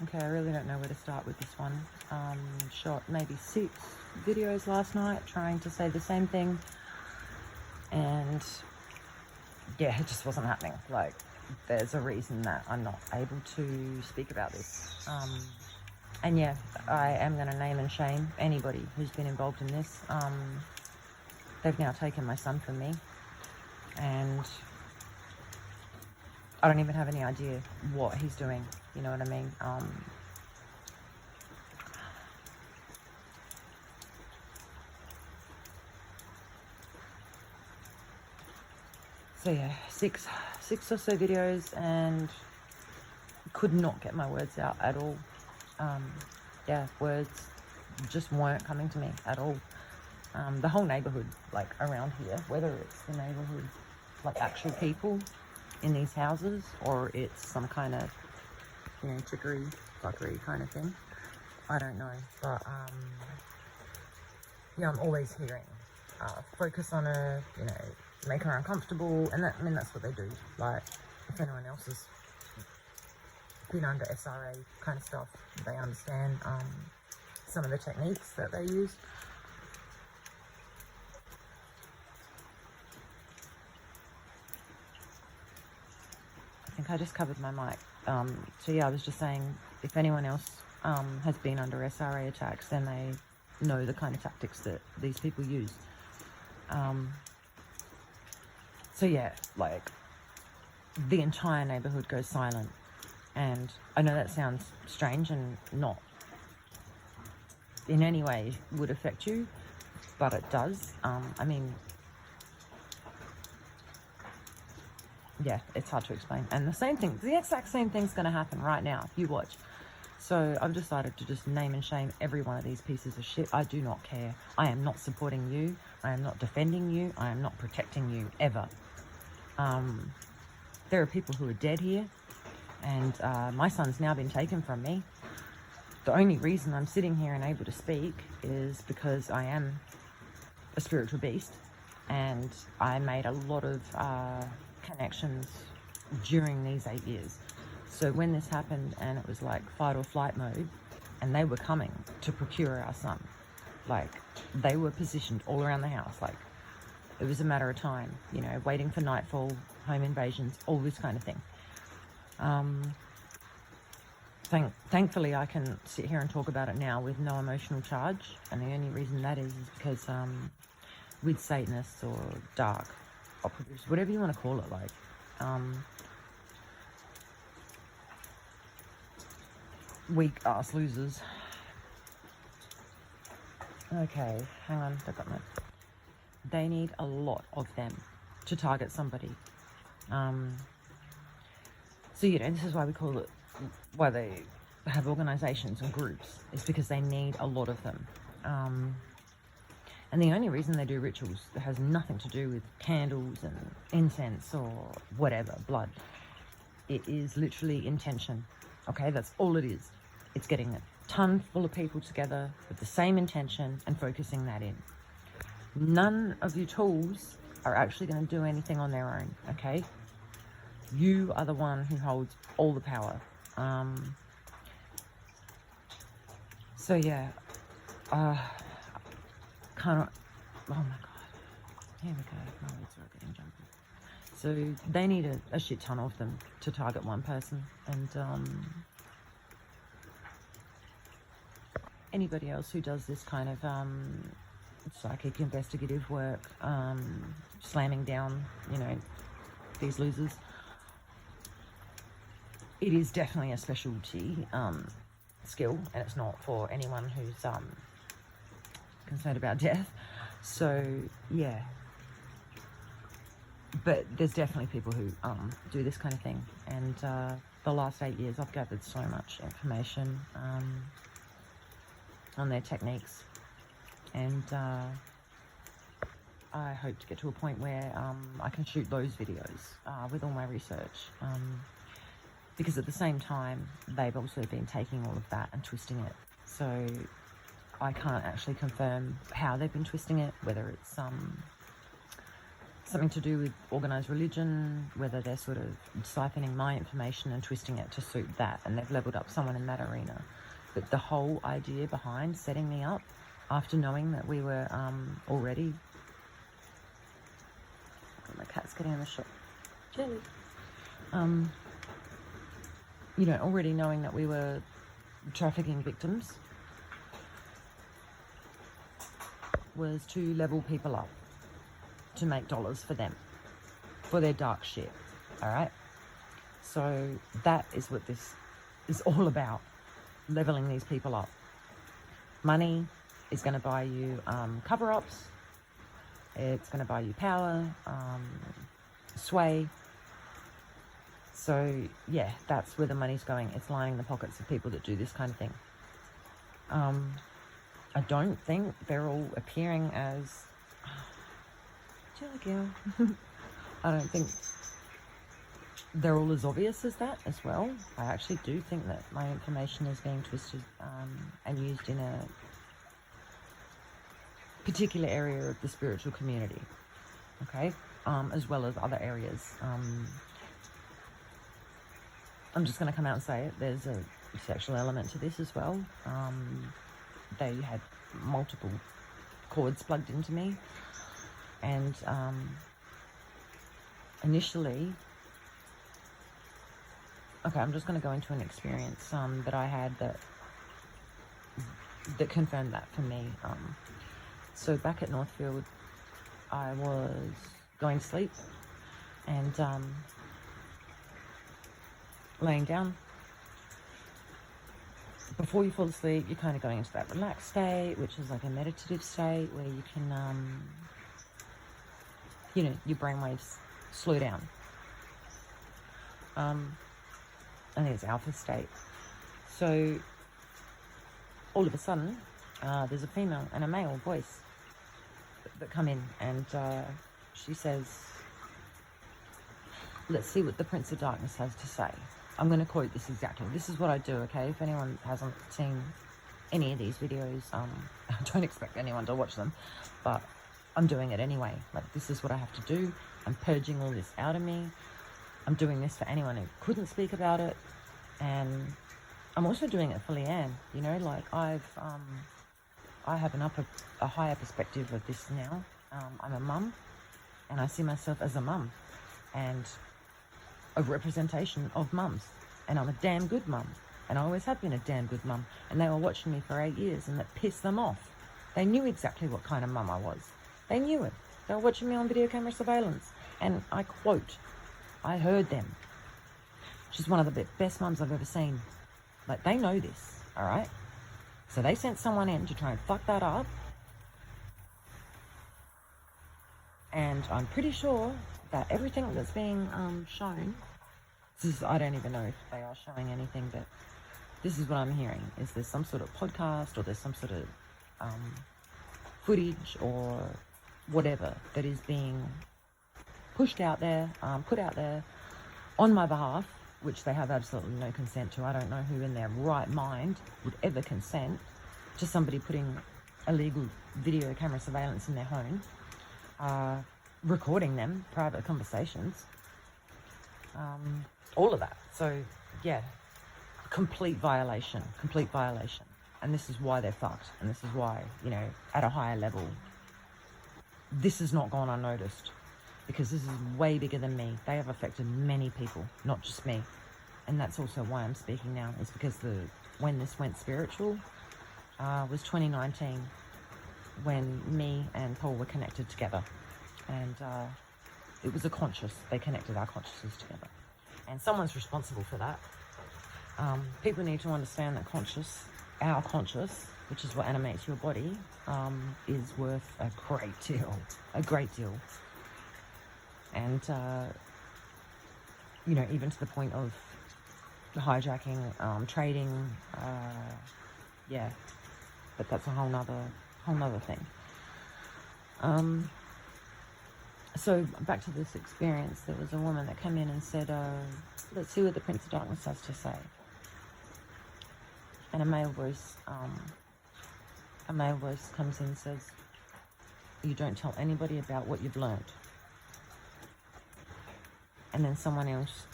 Okay, I really don't know where to start with this one. Shot maybe 6 videos last night trying to say the same thing, and yeah, it just wasn't happening. Like, there's a reason that I'm not able to speak about this. And yeah, I am going to name and shame anybody who's been involved in this. They've now taken my son from me, and I don't even have any idea what he's doing, you know what I mean? So yeah, six or so videos, and could not get my words out at all. Yeah, words just weren't coming to me at all. The whole neighborhood, like around here, whether it's the neighborhood, like actual people in these houses, or it's some kind of, you know, trickery, fuckery kind of thing, I don't know. But yeah, I'm always hearing focus on her, you know, make her uncomfortable, and that, I mean, that's what they do. Like, if anyone else has been under SRA kind of stuff, they understand some of the techniques that they use. I think I just covered my mic. So yeah, I was just saying, if anyone else has been under SRA attacks, then they know the kind of tactics that these people use. So yeah, like, the entire neighborhood goes silent. And I know that sounds strange and not in any way would affect you, but it does. I mean, yeah, it's hard to explain. And the exact same thing's going to happen right now. You watch. So I've decided to just name and shame every one of these pieces of shit. I do not care. I am not supporting you. I am not defending you. I am not protecting you, ever. There are people who are dead here, and my son's now been taken from me. The only reason I'm sitting here and able to speak is because I am a spiritual beast, and I made a lot of connections during these 8 years. So when this happened and it was like fight or flight mode, and they were coming to procure our son, like, they were positioned all around the house. Like, it was a matter of time, you know, waiting for nightfall, home invasions, all this kind of thing. Thankfully, I can sit here and talk about it now with no emotional charge, and the only reason that is because with Satanists or dark operatives, whatever you want to call it, like, weak ass losers. Okay, hang on, I got my... They need a lot of them to target somebody. So, you know, this is why we call it, why they have organizations and groups, is because they need a lot of them. And the only reason they do rituals has nothing to do with candles and incense or whatever, blood. It is literally intention. Okay, that's all it is. It's getting a ton full of people together with the same intention and focusing that in. None of your tools are actually going to do anything on their own, okay? You are the one who holds all the power. So yeah, kind of, oh my god, here we go, my words are getting jumpy. So they need a shit ton of them to target one person, and anybody else who does this kind of psychic investigative work, slamming down, you know, these losers. It is definitely a specialty skill, and it's not for anyone who's concerned about death. So yeah, but there's definitely people who do this kind of thing, and the last 8 years I've gathered so much information on their techniques, and I hope to get to a point where I can shoot those videos with all my research, because at the same time they've also been taking all of that and twisting it. So I can't actually confirm how they've been twisting it, whether it's something to do with organised religion, whether they're sort of siphoning my information and twisting it to suit that, and they've leveled up someone in that arena. But the whole idea behind setting me up, after knowing that we were already... My cat's getting in the shot. Jelly. You know, already knowing that we were trafficking victims, was to level people up, to make dollars for them, for their dark shit, all right? So that is what this is all about, leveling these people up. Money is going to buy you cover-ups, it's going to buy you power, sway. So yeah, that's where the money's going. It's lining the pockets of people that do this kind of thing. I don't think they're all appearing as... Jelly girl. I don't think they're all as obvious as that as well. I actually do think that my information is being twisted and used in a particular area of the spiritual community, okay, as well as other areas. I'm just going to come out and say it. There's a sexual element to this as well. They had multiple cords plugged into me, and initially, okay, I'm just going to go into an experience that I had that confirmed that for me. So back at Northfield, I was going to sleep and laying down. Before you fall asleep, you're kind of going into that relaxed state, which is like a meditative state where you can, you know, your brainwaves slow down. I think it's alpha state. So all of a sudden, there's a female and a male voice that come in, and she says, "Let's see what the Prince of Darkness has to say." I'm going to quote this exactly. This is what I do, okay? If anyone hasn't seen any of these videos, I don't expect anyone to watch them, but I'm doing it anyway. Like, this is what I have to do. I'm purging all this out of me. I'm doing this for anyone who couldn't speak about it, and I'm also doing it for Leanne. You know, like, I have a higher perspective of this now. I'm a mum, and I see myself as a mum, and a representation of mums, and I'm a damn good mum, and I always have been a damn good mum, and they were watching me for 8 years, and that pissed them off. They knew exactly what kind of mum I was. They knew it. They were watching me on video camera surveillance, and I quote, I heard them. She's one of the best mums I've ever seen. Like, they know this, all right? So they sent someone in to try and fuck that up, and I'm pretty sure that everything that's being shown, I don't even know if they are showing anything, but this is what I'm hearing, is there's some sort of podcast, or there's some sort of footage or whatever that is being pushed out there, put out there on my behalf, which they have absolutely no consent to. I don't know who in their right mind would ever consent to somebody putting illegal video camera surveillance in their home, recording them, private conversations, all of that. So yeah, complete violation. And this is why they're fucked, and this is why, you know, at a higher level, this has not gone unnoticed, because this is way bigger than me. They have affected many people, not just me. And that's also why I'm speaking now, is because when this went spiritual was 2019, when me and Paul were connected together. And it was they connected our consciousness together. And someone's responsible for that. People need to understand that our conscious, which is what animates your body, is worth a great deal. And, you know, even to the point of hijacking, trading, yeah, but that's a whole nother thing. So back to this experience, there was a woman that came in and said, let's see what the Prince of Darkness has to say. And a male voice comes in and says, you don't tell anybody about what you've learned. And then someone else,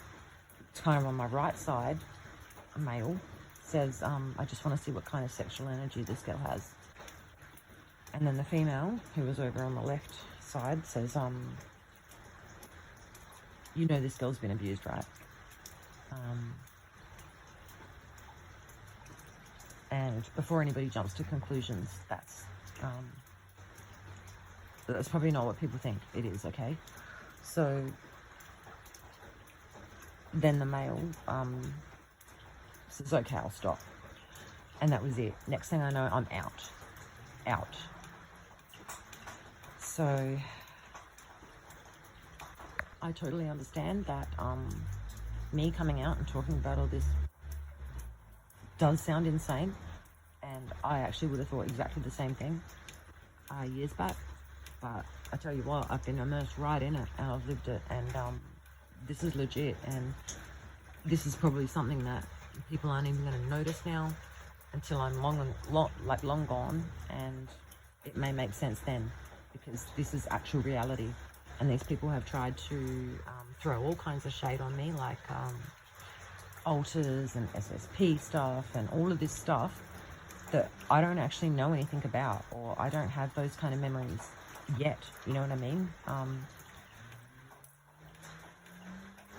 it's kind of on my right side, a male, says, I just want to see what kind of sexual energy this girl has. And then the female, who was over on the left side, says, you know this girl's been abused, right? And before anybody jumps to conclusions, that's probably not what people think it is, okay? So then the male says, okay, I'll stop. And that was it. Next thing I know, I'm out. So I totally understand that me coming out and talking about all this does sound insane, and I actually would have thought exactly the same thing years back, but I tell you what, I've been immersed right in it, and I've lived it, and this is legit, and this is probably something that people aren't even going to notice now until I'm long gone, and it may make sense then, because this is actual reality. And these people have tried to throw all kinds of shade on me, like altars and SSP stuff and all of this stuff that I don't actually know anything about, or I don't have those kind of memories yet, you know what I mean?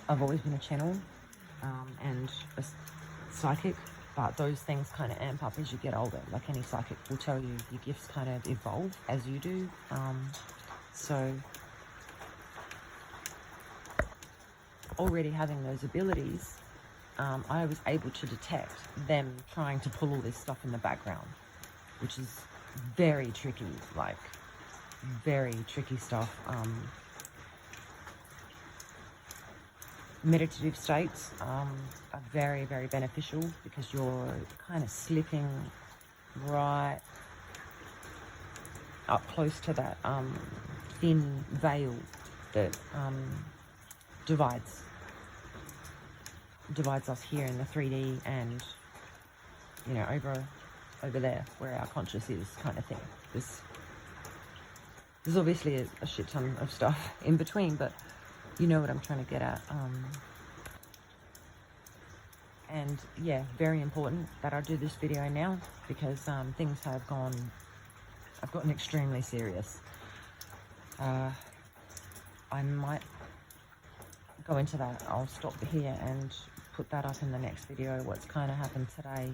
I've always been a channel and a psychic, but those things kind of amp up as you get older. Like any psychic will tell you, your gifts kind of evolve as you do. So already having those abilities, I was able to detect them trying to pull all this stuff in the background, which is very tricky, like very tricky stuff. Meditative states are very, very beneficial because you're kind of slipping right up close to that thin veil that divides us here in the 3D and, you know, over there where our conscious is, kind of thing. There's obviously a shit ton of stuff in between, but you know what I'm trying to get at. And yeah, very important that I do this video now, because things have gotten extremely serious. I might go into that. I'll stop here and put that up in the next video, what's kind of happened today.